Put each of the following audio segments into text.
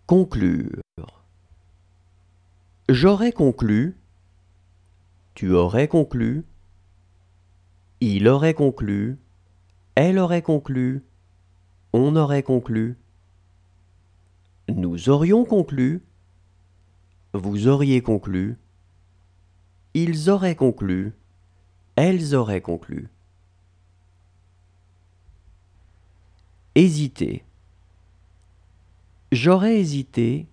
Conclure. J'aurais conclu, tu aurais conclu, il aurait conclu, elle aurait conclu, on aurait conclu. Nous aurions conclu, vous auriez conclu, ils auraient conclu, elles auraient conclu. Hésiter. J'aurais hésité,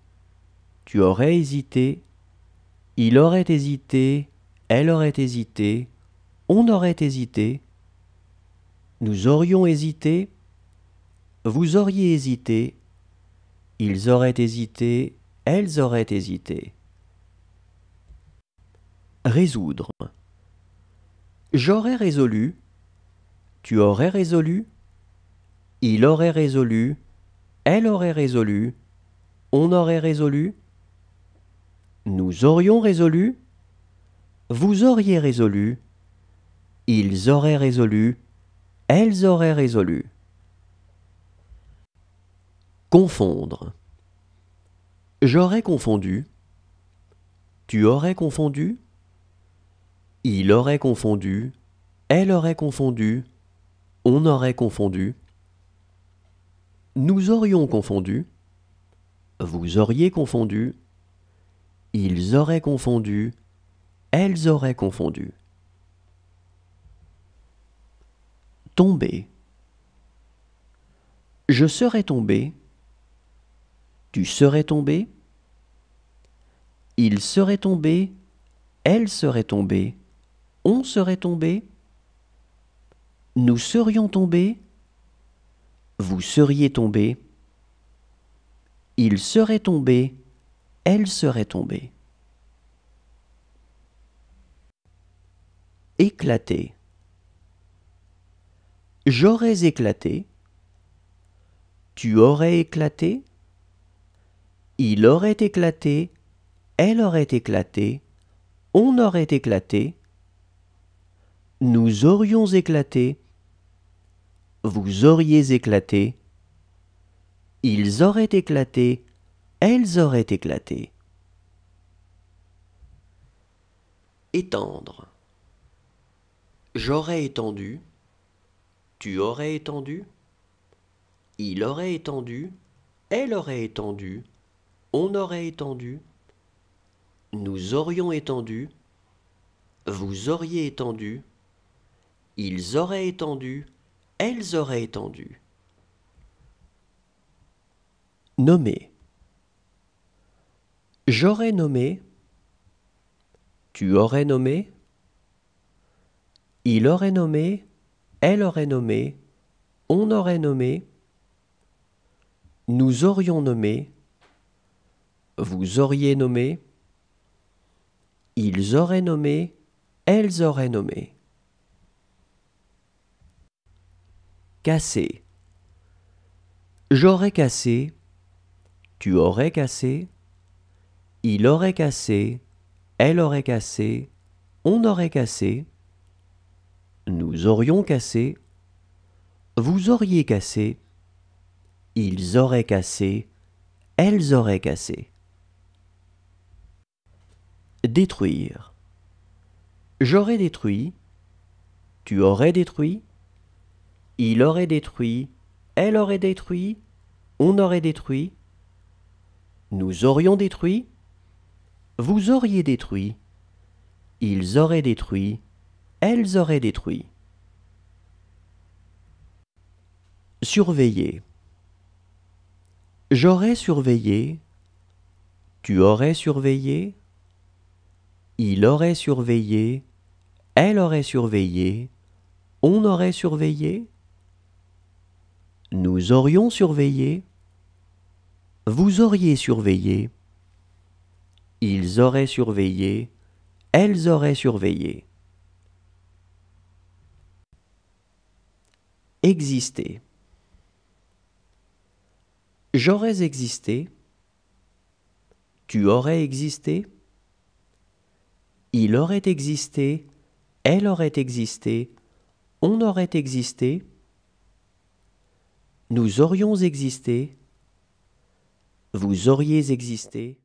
tu aurais hésité, il aurait hésité, elle aurait hésité, on aurait hésité. Nous aurions hésité, vous auriez hésité, ils auraient hésité, elles auraient hésité. Résoudre. J'aurais résolu, tu aurais résolu, il aurait résolu, elle aurait résolu, on aurait résolu. Nous aurions résolu, vous auriez résolu, ils auraient résolu, elles auraient résolu. Confondre. J'aurais confondu, tu aurais confondu, il aurait confondu, elle aurait confondu, on aurait confondu. Nous aurions confondu, vous auriez confondu, ils auraient confondu, elles auraient confondu. Tomber. Je serais tombé, tu serais tombé, il serait tombé, elle serait tombée, on serait tombé, nous serions tombés, vous seriez tombé, il serait tombé, elle serait tombée. Éclater. J'aurais éclaté, tu aurais éclaté, il aurait éclaté, elle aurait éclaté, on aurait éclaté, nous aurions éclaté, vous auriez éclaté, ils auraient éclaté, elles auraient éclaté. Étendre. J'aurais étendu, tu aurais étendu, il aurait étendu, elle aurait étendu, on aurait étendu, nous aurions étendu, vous auriez étendu, ils auraient étendu, elles auraient étendu. Nommer. J'aurais nommé, tu aurais nommé, il aurait nommé, elle aurait nommé, on aurait nommé, nous aurions nommé, vous auriez nommé, ils auraient nommé, elles auraient nommé. Casser. J'aurais cassé, tu aurais cassé, il aurait cassé, elle aurait cassé, on aurait cassé, nous aurions cassé, vous auriez cassé, ils auraient cassé, elles auraient cassé. Détruire. J'aurais détruit, tu aurais détruit, il aurait détruit, elle aurait détruit, on aurait détruit, nous aurions détruit, vous auriez détruit, ils auraient détruit, elles auraient détruit. Surveiller. J'aurais surveillé, tu aurais surveillé, il aurait surveillé, elle aurait surveillé, on aurait surveillé, nous aurions surveillé, vous auriez surveillé, ils auraient surveillé, elles auraient surveillé. Exister. J'aurais existé, tu aurais existé, il aurait existé, elle aurait existé, on aurait existé, nous aurions existé, vous auriez existé.